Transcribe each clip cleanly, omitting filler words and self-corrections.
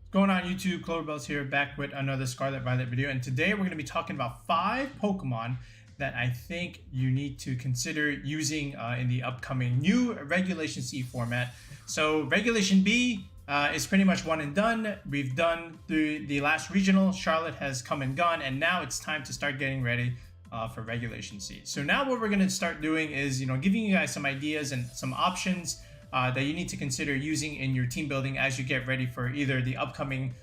Going on YouTube, Cloverbells here, back with another Scarlet Violet video, and today we're going to be talking about 5 Pokemon that I think you need to consider using in the upcoming new Regulation C format. So Regulation B is pretty much one and done. We've done the last regional. Charlotte has come and gone, and now it's time to start getting ready for Regulation C. So now what we're going to start doing is, giving you guys some ideas and some options that you need to consider using in your team building as you get ready for either the upcoming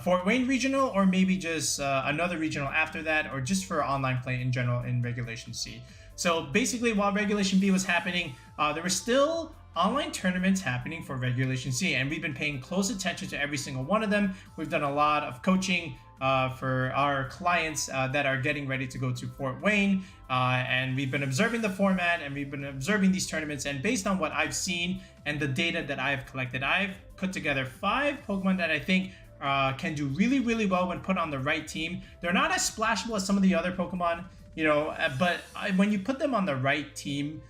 Fort Wayne regional, or maybe just another regional after that, or just for online play in general in Regulation C. So basically, while Regulation B was happening, there were still online tournaments happening for Regulation C, and we've been paying close attention to every single one of them. We've done a lot of coaching for our clients that are getting ready to go to Fort Wayne, and we've been observing the format, and we've been observing these tournaments, and based on what I've seen and the data that I've collected, I've put together 5 Pokemon that I think can do really well when put on the right team. They're not as splashable as some of the other Pokemon, but when you put them on the right team,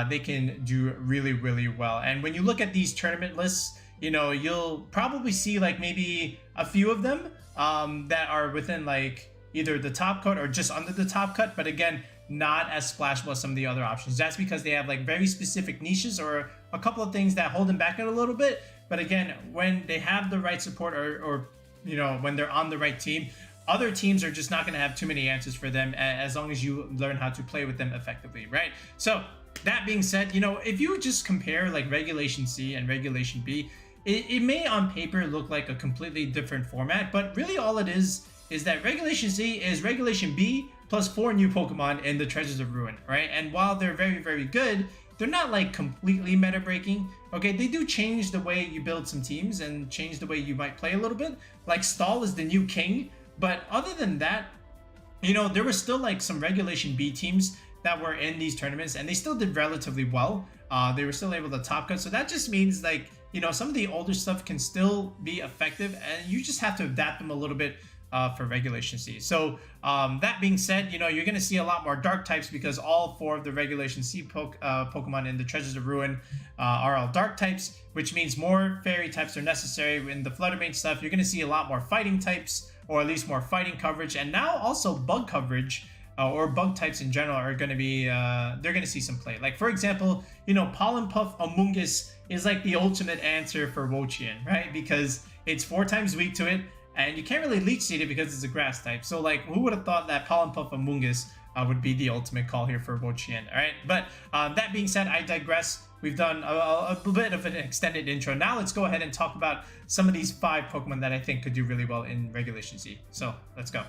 they can do really well. And when you look at these tournament lists, you'll probably see like maybe a few of them that are within like either the top cut or just under the top cut, but again, not as splashable as some of the other options. That's because they have like very specific niches or a couple of things that hold them back a little bit. But again, when they have the right support, or when they're on the right team, other teams are just not going to have too many answers for them, as long as you learn how to play with them effectively, right? So that being said, if you just compare like Regulation C and Regulation B, it may on paper look like a completely different format, but really all it is that Regulation C is Regulation B plus 4 new Pokemon in the Treasures of Ruin, right? And while they're very good, they're not like completely meta breaking. Okay, they do change the way you build some teams and change the way you might play a little bit. Like Stall is the new king, but other than that, there were still like some Regulation B teams that were in these tournaments, and they still did relatively well. They were still able to top cut, so that just means like, some of the older stuff can still be effective, and you just have to adapt them a little bit for Regulation C. So that being said, you're going to see a lot more dark types, because all 4 of the Regulation C Pokemon in the Treasures of Ruin are all dark types, which means more fairy types are necessary. In the Flutter Mane stuff, you're going to see a lot more fighting types, or at least more fighting coverage, and now also bug coverage, or bug types in general are going to be, they're going to see some play. Like, for example, Pollen Puff Amoongus is like the ultimate answer for Wo Chien, right? Because it's 4 times weak to it, and you can't really leech seed it because it's a grass type. So like, who would have thought that Pollen Puff Amoongus would be the ultimate call here for Wo Chien? All right, but that being said, I digress. We've done a bit of an extended intro. Now let's go ahead and talk about some of these 5 Pokemon that I think could do really well in Regulation C. So let's go.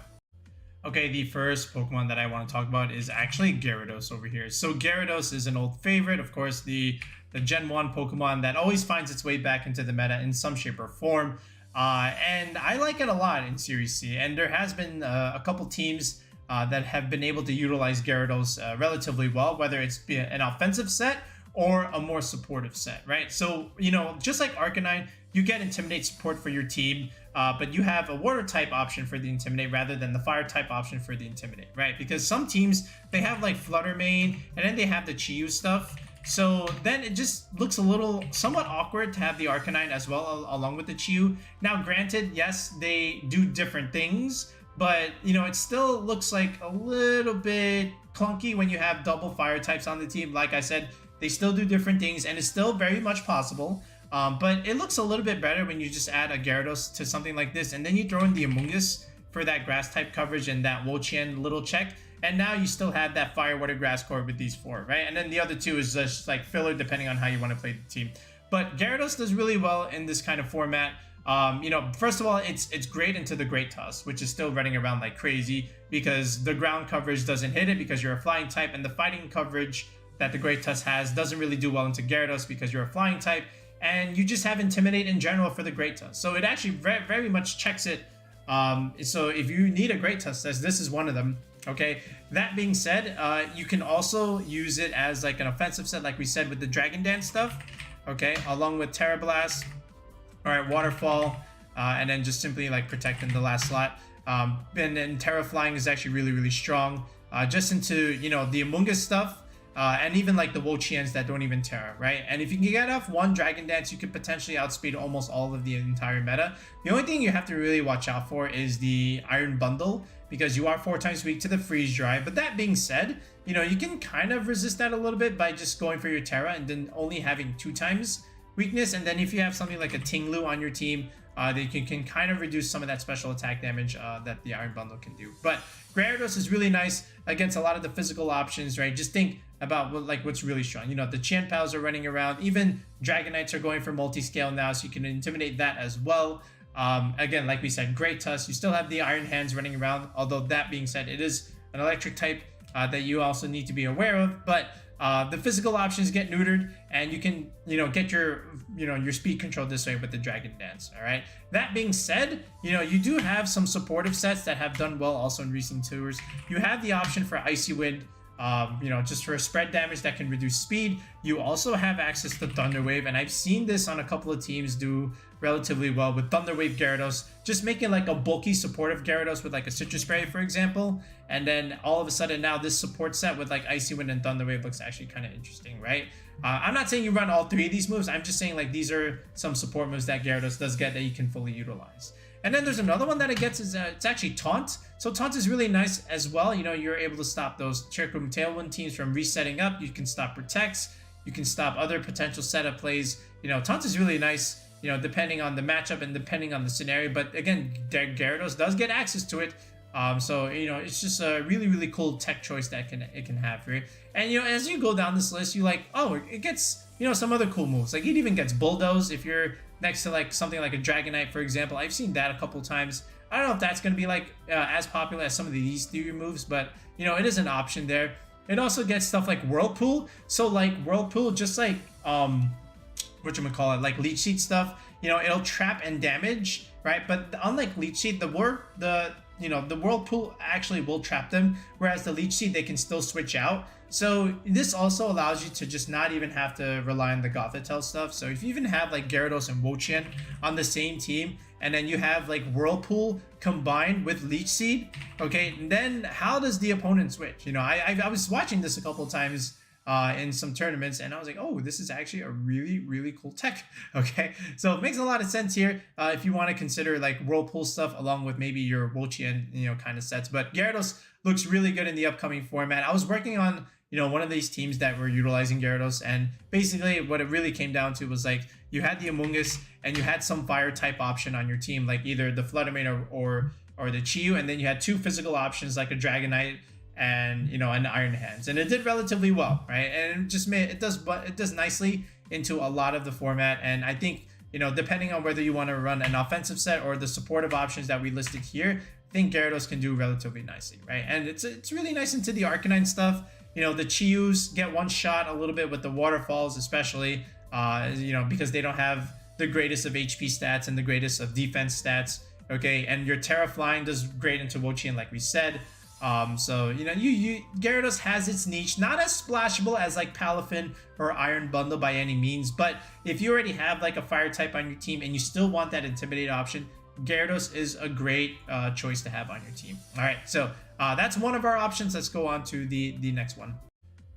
Okay, the first Pokemon that I want to talk about is actually Gyarados over here. So Gyarados is an old favorite, of course, the Gen 1 Pokemon that always finds its way back into the meta in some shape or form. And I like it a lot in Series C, and there has been a couple teams that have been able to utilize Gyarados relatively well, whether it's an offensive set or a more supportive set, right? So, just like Arcanine, you get Intimidate support for your team, but you have a Water type option for the Intimidate rather than the Fire type option for the Intimidate, right? Because some teams, they have like Flutter Mane, and then they have the Chi-Yu stuff. So then it just looks a little somewhat awkward to have the Arcanine as well along with the Chi-Yu. Now granted, yes, they do different things, but it still looks like a little bit clunky when you have double fire types on the team. Like I said, they still do different things, and it's still very much possible. But it looks a little bit better when you just add a Gyarados to something like this, and then you throw in the Amoongus for that grass type coverage and that Wo Chien little check. And now you still have that Fire, Water, Grass core with these 4, right? And then the other 2 is just like filler depending on how you want to play the team. But Gyarados does really well in this kind of format. First of all, it's great into the Great Toss, which is still running around like crazy because the ground coverage doesn't hit it because you're a flying type, and the fighting coverage that the Great Toss has doesn't really do well into Gyarados because you're a flying type, and you just have Intimidate in general for the Great Toss. So it actually very much checks it. So if you need a Great Toss, this is one of them. Okay, that being said, you can also use it as like an offensive set, like we said with the Dragon Dance stuff, okay, along with Terra Blast, all right, Waterfall, and then just simply like protect in the last slot. And then Terra Flying is actually really strong. Just into the Amoongus stuff, and even like the Wo Chiens that don't even Terra, right? And if you can get off one Dragon Dance, you could potentially outspeed almost all of the entire meta. The only thing you have to really watch out for is the Iron Bundle, because you are 4 times weak to the Freeze Dry. But that being said, you know, you can kind of resist that a little bit by just going for your Terra and then only having 2 times weakness. And then if you have something like a Tinglu on your team, they can kind of reduce some of that special attack damage that the Iron Bundle can do. But Gyarados is really nice against a lot of the physical options, right? Just think about what's really strong. You know, the Chien-Paos are running around. Even Dragonites are going for multi-scale now, so you can intimidate that as well. Again, like we said, Great Tusk. You still have the Iron Hands running around, although that being said, it is an electric type that you also need to be aware of. But the physical options get neutered, and you can, you know, get your, you know, your speed control this way with the Dragon Dance. All right. That being said, you know, you do have some supportive sets that have done well also in recent tours. You have the option for Icy Wind, you know, just for spread damage that can reduce speed. You also have access to Thunder Wave, and I've seen this on a couple of teams do relatively well with Thunder Wave Gyarados, just making like a bulky supportive Gyarados with like a Citrus Berry, for example, and then all of a sudden now this support set with like Icy Wind and Thunder Wave looks actually kind of interesting, right? I'm not saying you run all 3 of these moves. I'm just saying like these are some support moves that Gyarados does get that you can fully utilize. And then there's another one that it gets is it's actually Taunt. So Taunt is really nice as well. You know, you're able to stop those Trick Room Tailwind teams from resetting up. You can stop Protects. You can stop other potential setup plays. You know, Taunt is really nice, you know, depending on the matchup and depending on the scenario. But again, Gyarados does get access to it. So, you know, it's just a really, really cool tech choice that it can have here. And, you know, as you go down this list, you like, oh, it gets, you know, some other cool moves. Like, it even gets Bulldoze if you're next to, like, something like a Dragonite, for example. I've seen that a couple times. I don't know if that's going to be, like, as popular as some of these theory moves, but, you know, it is an option there. It also gets stuff like Whirlpool. So, like, Whirlpool, just like, whatchamacallit, like Leech Seed stuff, you know, it'll trap and damage, right? But unlike Leech Seed, the Whirlpool actually will trap them, whereas the Leech Seed, they can still switch out. So this also allows you to just not even have to rely on the Gothitelle stuff. So if you even have like Gyarados and Wo Chien on the same team, and then you have like Whirlpool combined with Leech Seed, okay, then how does the opponent switch? You know, I was watching this a couple times in some tournaments, and I was like, oh, this is actually a really, really cool tech. Okay, so it makes a lot of sense here if you want to consider like Whirlpool stuff along with maybe your Wo Chien, you know, kind of sets. But Gyarados looks really good in the upcoming format. I was working on, you know, one of these teams that were utilizing Gyarados, and basically what it really came down to was like you had the Amoongus and you had some fire type option on your team, like either the Flutter Mane or the Chiyu, and then you had 2 physical options like a Dragonite and, you know, an Iron Hands, and it did relatively well, right? And it just it does nicely into a lot of the format. And I think, you know, depending on whether you want to run an offensive set or the supportive options that we listed here, I think Gyarados can do relatively nicely, right? And it's really nice into the Arcanine stuff. You know, the Chiyus get one shot a little bit with the Waterfalls, especially, you know, because they don't have the greatest of HP stats and the greatest of defense stats, okay? And your Terra Flying does great into Wo Chien, like we said. So, you know, Gyarados has its niche, not as splashable as like Palafin or Iron Bundle by any means, but if you already have like a fire type on your team and you still want that Intimidate option, Gyarados is a great choice to have on your team. All right, so that's one of our options. Let's go on to the next one.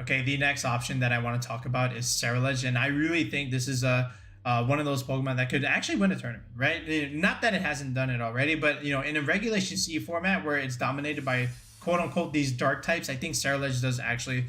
Okay, the next option that I want to talk about is Ceruledge, and I really think this is one of those Pokemon that could actually win a tournament, right? Not that it hasn't done it already, but, you know, in a Regulation C format where it's dominated by quote-unquote these dark types, I think Ceruledge does actually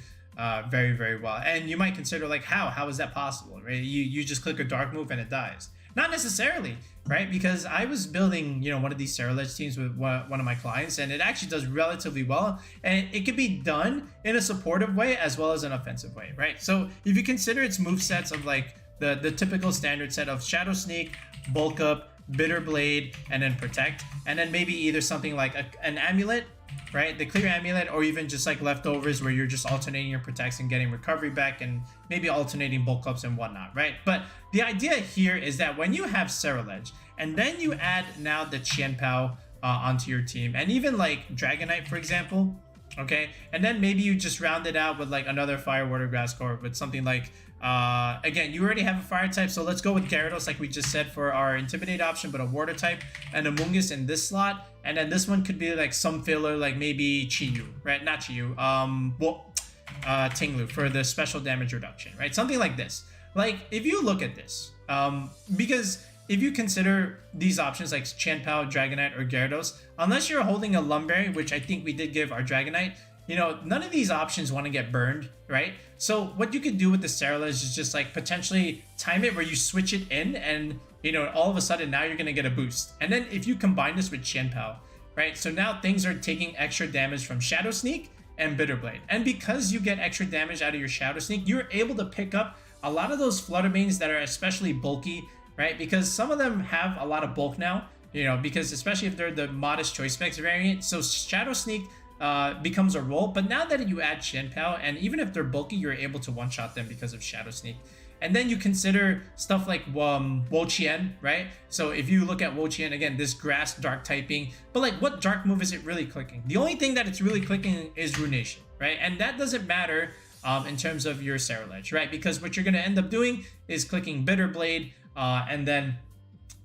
very, very well. And you might consider like, how is that possible, right? You just click a dark move and it dies. Not necessarily, right? Because I was building, you know, one of these Ceruledge teams with one of my clients, and it actually does relatively well, and it could be done in a supportive way as well as an offensive way, right? So if you consider its move sets of like the typical standard set of Shadow Sneak, Bulk Up, Bitter Blade, and then Protect, and then maybe either something like an Amulet, right? The Clear Amulet, or even just like leftovers where you're just alternating your Protects and getting recovery back, and maybe alternating Bulk Ups and whatnot, right? But the idea here is that when you have Ceruledge and then you add now the Chien-Pao onto your team, and even like Dragonite, for example, okay, and then maybe you just round it out with like another Fire, Water, Grass Core with something like again, you already have a fire type, so let's go with Gyarados like we just said for our Intimidate option, but a water type, and Amoongus in this slot, and then this one could be like some filler like maybe Chiyu, right? Not Chiyu, well, Tinglu for the special damage reduction, right? Something like this. Like, if you look at this, because if you consider these options like Chien-Pao, Dragonite, or Gyarados, unless you're holding a Lumberry, which I think we did give our Dragonite, you know, none of these options want to get burned, right? So what you could do with the Ceruledge is just like potentially time it where you switch it in and, you know, all of a sudden now you're going to get a boost. And then if you combine this with Chien-Pao, right? So now things are taking extra damage from Shadow Sneak and Bitter Blade. And because you get extra damage out of your Shadow Sneak, you're able to pick up a lot of those Flutter Manes that are especially bulky, right? Because some of them have a lot of bulk now, you know, because especially if they're the modest choice specs variant. So Shadow Sneak becomes a roll, but now that you add Chien-Pao, and even if they're bulky, you're able to one-shot them because of Shadow Sneak. And then you consider stuff like Wo Chien, right? So if you look at Wo Chien, again, this grass dark typing, but like what dark move is it really clicking? The only thing that it's really clicking is Ruination, right? And that doesn't matter in terms of your Ceruledge, right? Because what you're going to end up doing is clicking Bitter Blade, and then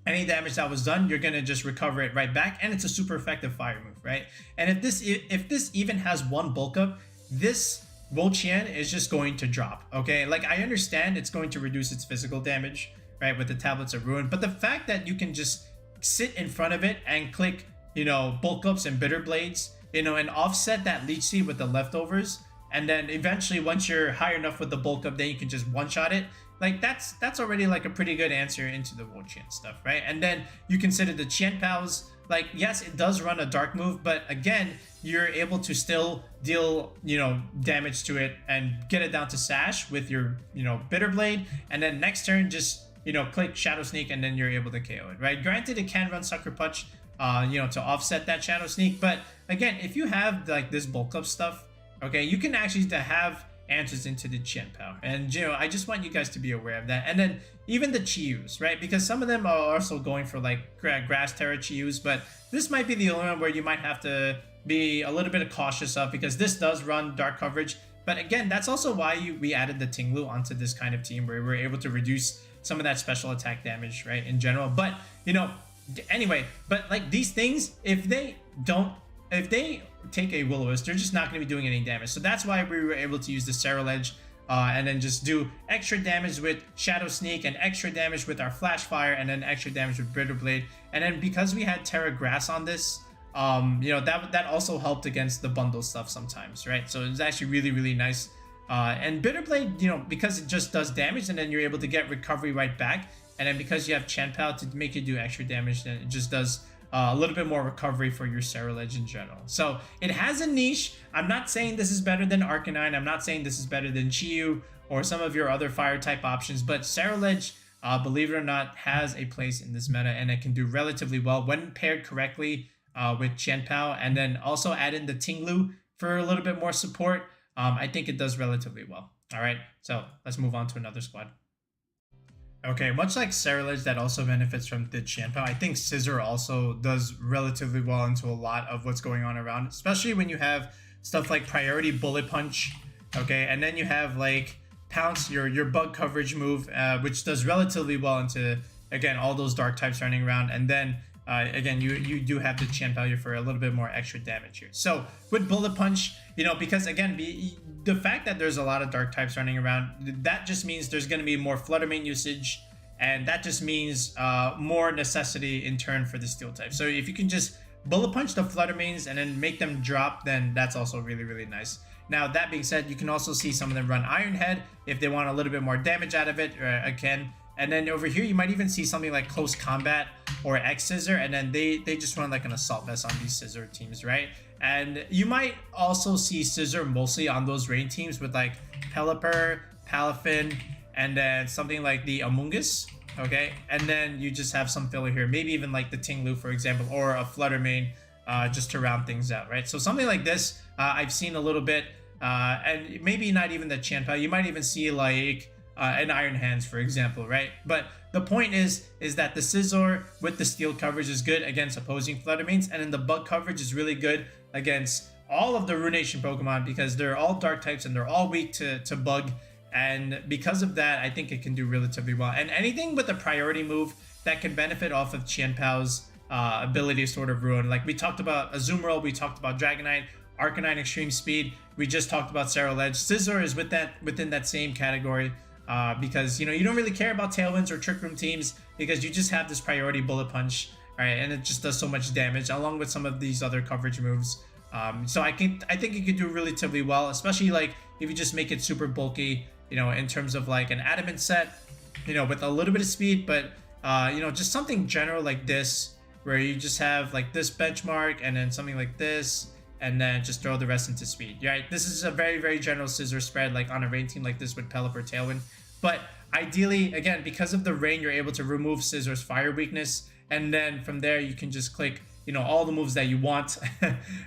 any damage that was done, you're going to just recover it right back, and it's a super effective fire move, right? And if this even has one bulk up, this Wo Chien is just going to drop, okay? Like, I understand it's going to reduce its physical damage, right, with the Tablets of Ruin, but the fact that you can just sit in front of it and click, you know, bulk ups and Bitter Blades, you know, and offset that Leech Seed with the leftovers, and then eventually once you're high enough with the bulk up, then you can just one-shot it. Like, that's already like a pretty good answer into the Wo Chien stuff, right? And then you consider the Chien-Paos. Like, yes, it does run a dark move, but again, you're able to still deal, you know, damage to it and get it down to Sash with your, you know, Bitter Blade. And then next turn, just, you know, click Shadow Sneak, and then you're able to KO it, right? Granted, it can run Sucker Punch, you know, to offset that Shadow Sneak. But again, if you have like this bulk up stuff, okay, you can actually have answers into the Chien-Pao. And, you know, I just want you guys to be aware of that. And then even the Chiyus, right? Because some of them are also going for like Grass Terra Chiyus, but this might be the only one where you might have to be a little bit cautious of, because this does run dark coverage. But again, that's also why we added the Tinglu onto this kind of team, where we're able to reduce some of that special attack damage, right, in general. But, you know, anyway, but like these things, if they take a Will-O-Wisp, they're just not going to be doing any damage. So that's why we were able to use the Ceruledge, and then just do extra damage with Shadow Sneak, and extra damage with our Flash Fire, and then extra damage with Bitter Blade. And then because we had Terra Grass on this, you know, that also helped against the bundle stuff sometimes, right? So it's actually really, really nice. And Bitter Blade, you know, because it just does damage, and then you're able to get recovery right back. And then because you have Chien-Pao to make you do extra damage, then it just does a little bit more recovery for your Ceruledge in general. So it has a niche. I'm not saying this is better than Arcanine. I'm not saying this is better than Chiyu or some of your other fire type options, but Ceruledge, believe it or not, has a place in this meta, and it can do relatively well when paired correctly with Chien-Pao, and then also add in the Tinglu for a little bit more support. I think it does relatively well. All right, so let's move on to another squad. Okay, much like Ceruledge that also benefits from the Chien-Pao, I think Scizor also does relatively well into a lot of what's going on around, especially when you have stuff like Priority Bullet Punch, okay, and then you have like Pounce, your bug coverage move, which does relatively well into, again, all those dark types running around, and then again, you do have the Chien-Pao here for a little bit more extra damage here. So with Bullet Punch, you know, because again, the fact that there's a lot of dark types running around, that just means there's going to be more Flutter Mane usage, and that just means more necessity in turn for the Steel type. So if you can just Bullet Punch the Flutter Manes and then make them drop, then that's also really, really nice. Now, that being said, you can also see some of them run Iron Head if they want a little bit more damage out of it, again. And then over here, you might even see something like Close Combat or X-Scissor, and then they just run like an Assault Vest on these Scizor teams, right? And you might also see Scizor mostly on those rain teams with like Pelipper, Palafin, and then something like the Amoongus, okay? And then you just have some filler here, maybe even like the Tinglu, for example, or a Flutter Mane, just to round things out, right? So something like this, I've seen a little bit, and maybe not even the Chien-Pao. You might even see like an Iron Hands, for example, right? But the point is that the Scizor with the Steel coverage is good against opposing Flutter Manes, and then the Bug coverage is really good against all of the Ruination Pokemon, because they're all dark types and they're all weak to Bug. And because of that, I think it can do relatively well. And anything with a priority move that can benefit off of Chien-Pao's ability to sort of ruin. Like we talked about Azumarill, we talked about Dragonite, Arcanine Extreme Speed. We just talked about Ceruledge. Scizor is within that same category because, you know, you don't really care about Tailwinds or Trick Room teams because you just have this priority Bullet Punch, right? And it just does so much damage along with some of these other coverage moves. So I think it could do relatively well, especially like if you just make it super bulky, you know, in terms of like an Adamant set, you know, with a little bit of speed, but you know, just something general like this, where you just have like this benchmark and then something like this, and then just throw the rest into speed, right? This is a very, very general Scizor spread, like on a rain team like this with Pelip or Tailwind. But ideally, again, because of the rain, you're able to remove Scizor's fire weakness, and then from there you can just click, you know, all the moves that you want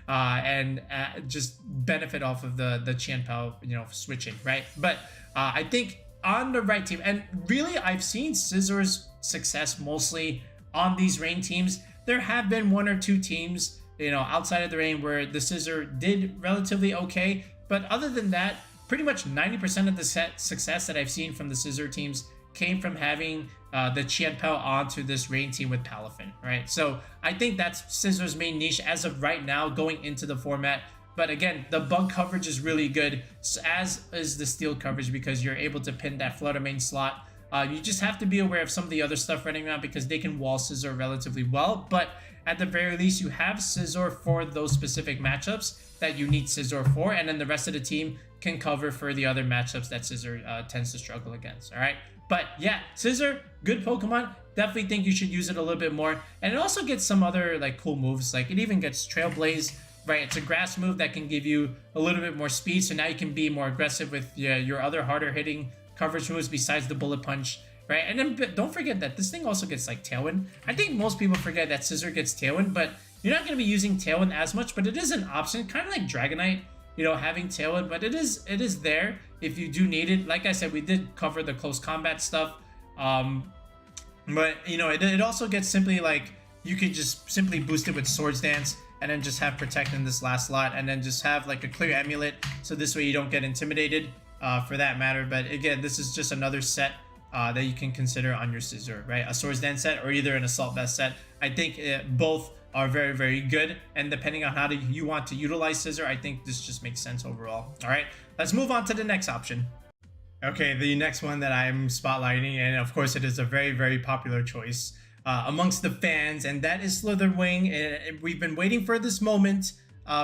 and just benefit off of the Chien Pao, you know, switching, right? But I think on the right team, and really I've seen Scizor's success mostly on these rain teams. There have been one or two teams, you know, outside of the rain where the Scizor did relatively okay, but other than that, pretty much 90% of the success that I've seen from the Scizor teams came from having the Chien Pao onto this rain team with Palafin, right? So I think that's Scizor's main niche as of right now going into the format. But again, the bug coverage is really good, as is the steel coverage, because you're able to pin that Flutter Mane slot. You just have to be aware of some of the other stuff running around because they can wall Scizor relatively well. But at the very least, you have Scizor for those specific matchups that you need Scizor for, and then the rest of the team can cover for the other matchups that Scizor tends to struggle against, all right? But yeah, Scizor, good Pokemon. Definitely think you should use it a little bit more. And it also gets some other like cool moves. Like it even gets Trailblaze, right? It's a grass move that can give you a little bit more speed. So now you can be more aggressive with your other harder hitting coverage moves besides the Bullet Punch, right? And then don't forget that this thing also gets like Tailwind. I think most people forget that Scizor gets Tailwind, but you're not going to be using Tailwind as much, but it is an option, kind of like Dragonite, you know, having Tailwind, but it is there if you do need it. Like I said, we did cover the close combat stuff, but you know, it also gets simply like, you could just simply boost it with Swords Dance and then just have Protect in this last slot, and then just have like a clear Amulet, so this way you don't get intimidated for that matter. But again, this is just another set that you can consider on your Scizor, right? A Swords Dance set or either an Assault Vest set. I think both are very, very good, and depending on how you want to utilize Scizor, I think this just makes sense overall. All right, let's move on to the next option. Okay, the next one that I'm spotlighting, and of course it is a very, very popular choice amongst the fans, and that is Slither Wing. We've been waiting for this moment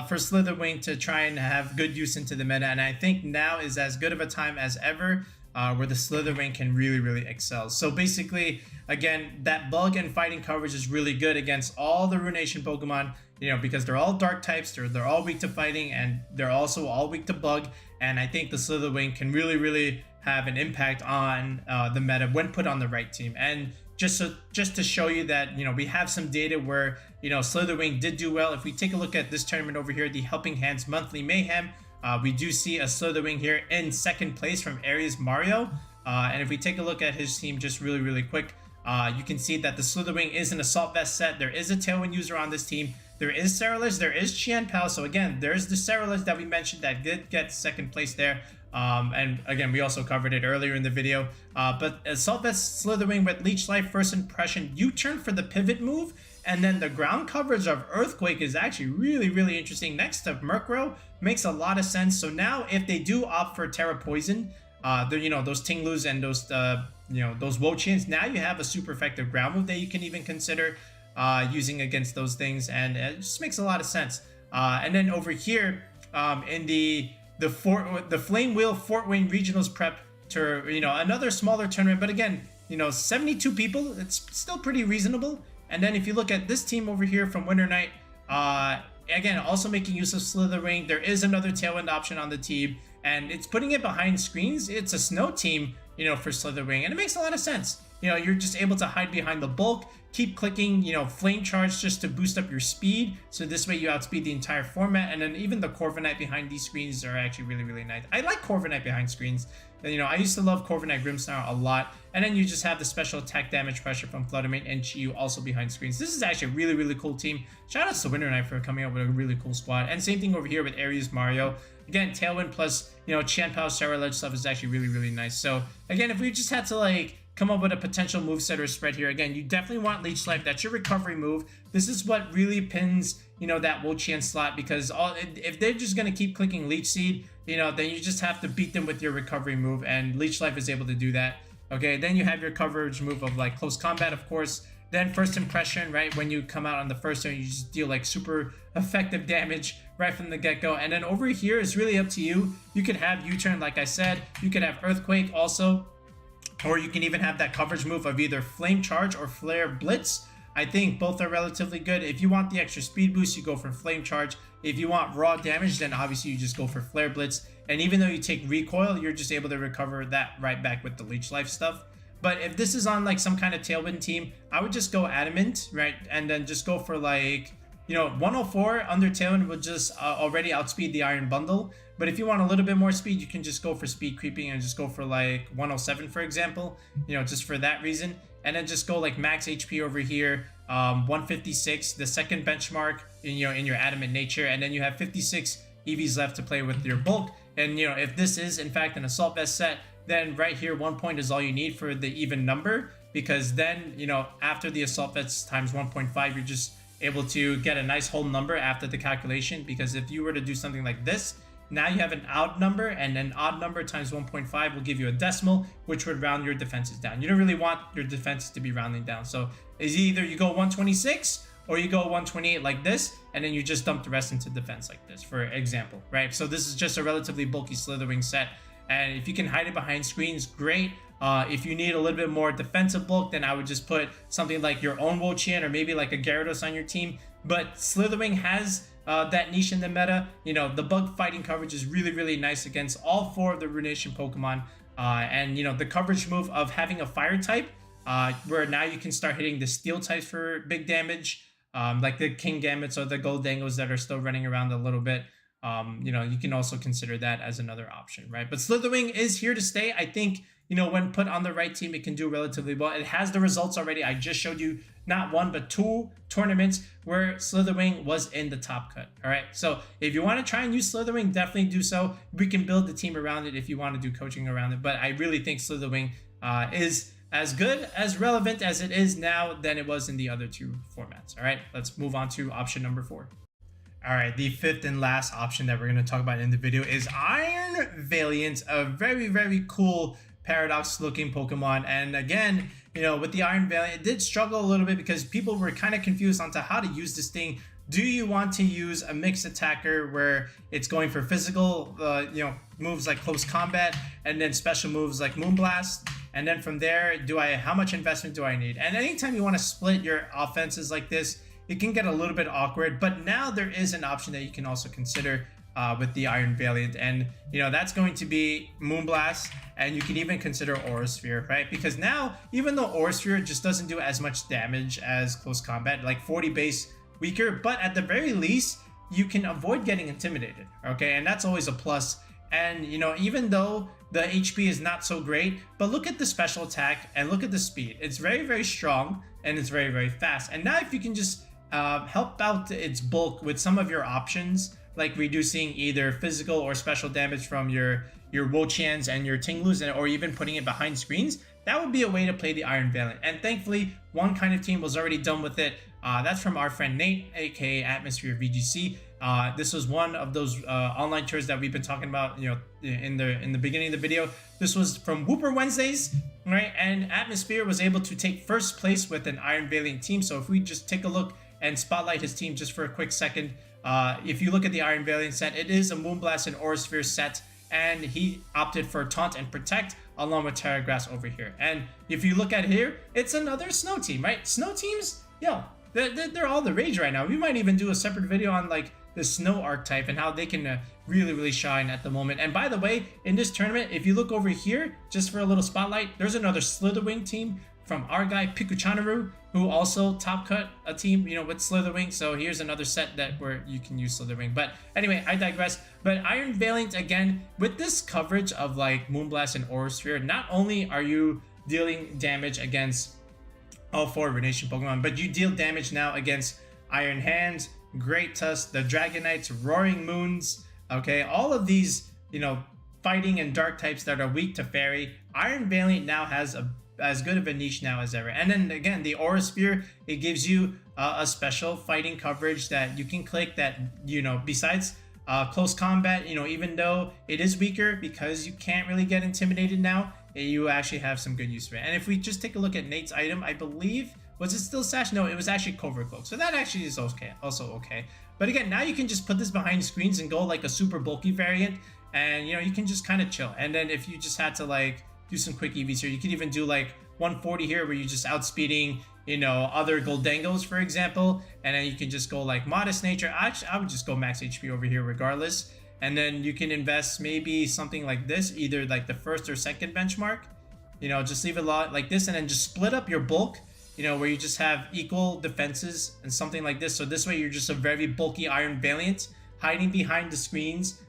for Slither Wing to try and have good use into the meta, and I think now is as good of a time as ever where the Slither Wing can really, really excel. So basically, again, that bug and fighting coverage is really good against all the Ruination Pokemon, you know, because they're all dark types, they're all weak to fighting, and they're also all weak to bug. And I think the Slither Wing can really, really have an impact on the meta when put on the right team. And just to show you that, you know, we have some data where, you know, Slither Wing did do well. If we take a look at this tournament over here, the Helping Hands Monthly Mayhem, we do see a Slither Wing here in second place from Aries Mario. And if we take a look at his team just really, really quick, you can see that the Slither Wing is an Assault Vest set. There is a Tailwind user on this team. There is Ceruledge, there is Chien Pao. So again, there's the Ceruledge that we mentioned that did get second place there. And again, we also covered it earlier in the video. But Assault Vest Slither Wing with Leech Life, First Impression, U-turn for the pivot move, and then the ground coverage of Earthquake is actually really, really interesting. Next to Murkrow, makes a lot of sense. So now if they do opt for Terra Poison, you know, those Tinglus and those you know, those Wo Chiens, now you have a super effective ground move that you can even consider using against those things, and it just makes a lot of sense. And then over here in the Flame Wheel Fort Wayne Regionals prep to, you know, another smaller tournament, but again, you know, 72 people, it's still pretty reasonable. And then if you look at this team over here from Winter Night, again, also making use of Slither Wing, there is another Tailwind option on the team, and it's putting it behind screens. It's a snow team, you know, for Slither Wing, and it makes a lot of sense. You know, you're just able to hide behind the bulk, keep clicking, you know, Flame Charge just to boost up your speed, so this way you outspeed the entire format. And then even the Corviknight behind these screens are actually really, really nice. I like Corviknight behind screens. And, you know, I used to love Corviknight Grimmsnarl a lot. And then you just have the special attack damage pressure from Flutter Mane and Chi-Yu also behind screens. This is actually a really, really cool team. Shout out to Winter Night for coming up with a really cool squad. And same thing over here with Aries Mario. Again, Tailwind plus, you know, Chien Pao Ceruledge stuff is actually really, really nice. So again, if we just had to like come up with a potential moveset or spread here. Again, you definitely want Leech Life. That's your recovery move. This is what really pins, you know, that Wo Chien slot, because if they're just going to keep clicking Leech Seed, you know, then you just have to beat them with your recovery move, and Leech Life is able to do that. Okay, then you have your coverage move of like close combat, of course. Then first impression, right? When you come out on the first turn, you just deal like super effective damage right from the get-go. And then over here is really up to you. You could have U-turn, like I said. You could have Earthquake also. Or you can even have that coverage move of either Flame Charge or Flare Blitz. I think both are relatively good. If you want the extra speed boost, you go for Flame Charge. If you want raw damage, then obviously you just go for Flare Blitz. And even though you take recoil, you're just able to recover that right back with the Leech Life stuff. But if this is on like some kind of Tailwind team, I would just go Adamant, right? And then just go for like, you know, 104 under Tailwind will just already outspeed the Iron Bundle. But if you want a little bit more speed, you can just go for speed creeping and just go for like 107, for example, you know, just for that reason. And then just go like max HP over here, 156, the second benchmark in your Adamant nature. And then you have 56 EVs left to play with your bulk. And, you know, if this is in fact an Assault Vest set, then right here 1 point is all you need for the even number, because then, you know, after the Assault Vest times 1.5, you're just able to get a nice whole number after the calculation. Because if you were to do something like this, now you have an odd number, and an odd number times 1.5 will give you a decimal, which would round your defenses down. You don't really want your defenses to be rounding down. So is either you go 126 or you go 128 like this, and then you just dump the rest into defense like this, for example, right? So this is just a relatively bulky Slither Wing set. And if you can hide it behind screens, great. If you need a little bit more defensive bulk, then I would just put something like your own Wo Chien or maybe like a Gyarados on your team. But Slither Wing has that niche in the meta. You know, the bug fighting coverage is really, really nice against all 4 of the Ruination Pokemon. And, you know, the coverage move of having a fire type, where now you can start hitting the steel types for big damage, like the King Gambits or the Gold Dangles that are still running around a little bit. You know, you can also consider that as another option, right? But Slither Wing is here to stay. I think, you know, when put on the right team, it can do relatively well. It has the results already. I just showed you not 1, but 2 tournaments where Slither Wing was in the top cut. All right. So if you want to try and use Slither Wing, definitely do so. We can build the team around it if you want to do coaching around it. But I really think Slither Wing is as good, as relevant as it is now than it was in the other 2 formats. All right. Let's move on to option number 4. All right, the 5th and last option that we're going to talk about in the video is Iron Valiant, a very, very cool Paradox looking Pokemon. And again, you know, with the Iron Valiant, it did struggle a little bit because people were kind of confused onto how to use this thing. Do you want to use a mixed attacker where it's going for physical, you know, moves like close combat, and then special moves like Moonblast? And then from there, how much investment do I need? And anytime you want to split your offenses like this, it can get a little bit awkward. But now there is an option that you can also consider with the Iron Valiant, and you know, that's going to be Moonblast. And you can even consider Aura Sphere, right? Because now, even though Aura Sphere just doesn't do as much damage as close combat, like 40 base weaker, but at the very least, you can avoid getting intimidated, okay? And that's always a plus. And you know, even though the HP is not so great, but look at the special attack and look at the speed. It's very, very strong, and it's very, very fast. And now if you can just help out its bulk with some of your options, like reducing either physical or special damage from your Wo Chiens and your Tingloos, or even putting it behind screens, that would be a way to play the Iron Valiant. And thankfully, one kind of team was already done with it. That's from our friend Nate, aka Atmosphere VGC. This was one of those online tours that we've been talking about, you know, in the beginning of the video. This was from Whooper Wednesdays, right? And Atmosphere was able to take first place with an Iron Valiant team. So if we just take a look and spotlight his team just for a quick second, if you look at the Iron Valiant set, it is a Moonblast and Aura Sphere set, and he opted for Taunt and Protect along with Terra Grass over here. And if you look at here, it's another snow team, right? Snow teams, yo, they're all the rage right now. We might even do a separate video on like the snow archetype and how they can really, really shine at the moment. And by the way, in this tournament, if you look over here, just for a little spotlight, there's another Slither Wing team from our guy Pikuchanaru, who also top cut a team, you know, with Slither Wing. So here's another set where you can use Slither Wing. But anyway, I digress. But Iron Valiant, again, with this coverage of like Moonblast and Aura Sphere, not only are you dealing damage against all 4 Ruination Pokemon, but you deal damage now against Iron Hands, Great Tusk, the Dragonites, Roaring Moons, okay, all of these, you know, fighting and dark types that are weak to Fairy. Iron Valiant now has a as good of a niche now as ever. And then again, the Aura Sphere, it gives you a special fighting coverage that you can click that, you know, besides close combat, you know, even though it is weaker because you can't really get intimidated now, you actually have some good use for it. And if we just take a look at Nate's item, I believe, was it still Sash? No, it was actually Covert Cloak. So that actually is okay, also okay. But again, now you can just put this behind screens and go like a super bulky variant, and you know, you can just kind of chill. And then if you just had to like do some quick EVs here, you could even do like 140 here where you're just outspeeding, you know, other Goldengos, for example, and then you can just go like Modest Nature. I would just go max HP over here regardless. And then you can invest maybe something like this, either like the first or second benchmark, you know, just leave it a lot like this, and then just split up your bulk, you know, where you just have equal defenses and something like this. So this way you're just a very bulky Iron Valiant hiding behind the screens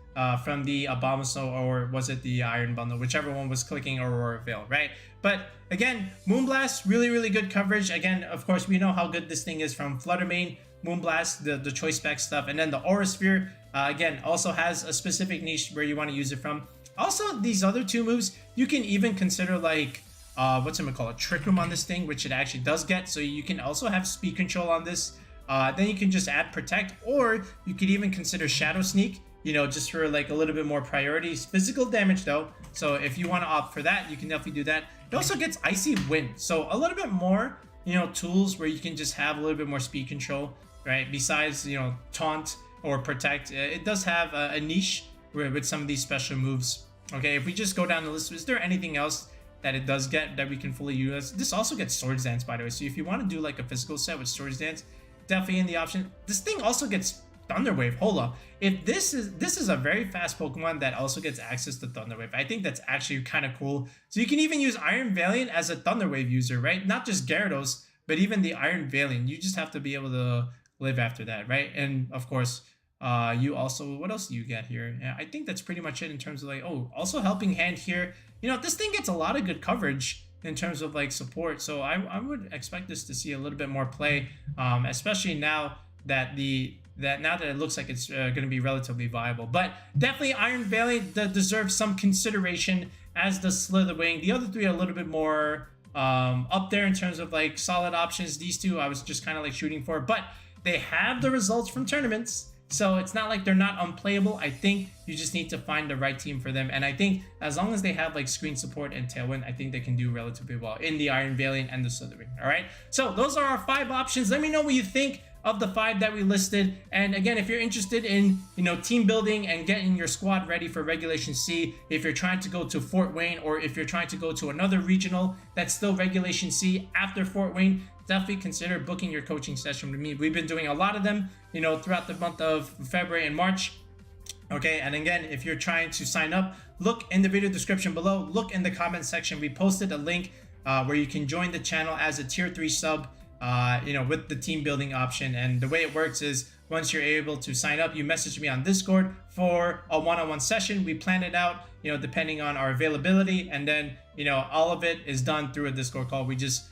from the Abomasnow, or was it the Iron Bundle, whichever one was clicking Aurora Veil, right? But again, Moonblast, really good coverage. Again, of course, we know how good this thing is from Flutter Mane, Moonblast, the choice spec stuff, and then the Aura Sphere, again, also has a specific niche where you want to use it from. Also, these other two moves, you can even consider like, what's it called, a Trick Room on this thing, which it actually does get, so you can also have speed control on this. Then you can just add Protect, or you could even consider Shadow Sneak, you know, just for like a little bit more priorities. Physical damage though, so if you want to opt for that, you can definitely do that. It also gets Icy Wind, so a little bit more, you know, tools where you can just have a little bit more speed control, right? Besides, you know, Taunt or Protect, it does have a niche with some of these special moves. Okay, if we just go down the list, is there anything else that it does get that we can fully use? This also gets Swords Dance, by the way, so if you want to do like a physical set with Swords Dance, definitely in the option. This thing also gets Thunder Wave. Hold up, if this is a very fast Pokemon that also gets access to Thunder Wave, I think that's actually kind of cool. So you can even use Iron Valiant as a Thunder Wave user, right? Not just Gyarados, but even the Iron Valiant. You just have to be able to live after that, right? And of course, you also, what else do you get here? Yeah, I think that's pretty much it in terms of like, oh, also Helping Hand here. You know, this thing gets a lot of good coverage in terms of like support, so I would expect this to see a little bit more play, especially now that it looks like it's going to be relatively viable. But definitely Iron Valiant deserves some consideration, as does Slither Wing. The other three are a little bit more up there in terms of like solid options. These two I was just kind of like shooting for, but they have the results from tournaments, so it's not like they're not unplayable. I think you just need to find the right team for them, and I think as long as they have like screen support and Tailwind, I think they can do relatively well in the Iron Valiant and the Slither Wing. All right, so those are our 5 options. Let me know what you think of the 5 that we listed. And again, if you're interested in, you know, team building and getting your squad ready for Regulation C, if you're trying to go to Fort Wayne, or if you're trying to go to another regional that's still Regulation C after Fort Wayne, definitely consider booking your coaching session with me. We've been doing a lot of them, you know, throughout the month of February and March. Okay, and again, if you're trying to sign up, look in the video description below, look in the comment section. We posted a link where you can join the channel as a tier 3 sub, you know, with the team building option. And the way it works is, once you're able to sign up, you message me on Discord for a one-on-one session. We plan it out, you know, depending on our availability, and then, you know, all of it is done through a Discord call. We just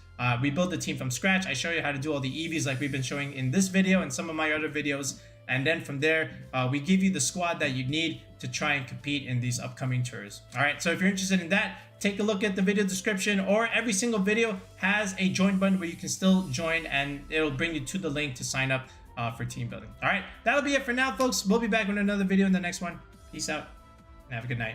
we build the team from scratch. I show you how to do all the EVs like we've been showing in this video and some of my other videos, and then from there we give you the squad that you need to try and compete in these upcoming tours. All right, so if you're interested in that, take a look at the video description, or every single video has a join button where you can still join, and it'll bring you to the link to sign up for team building. All right, that'll be it for now, folks. We'll be back with another video in the next one. Peace out and have a good night.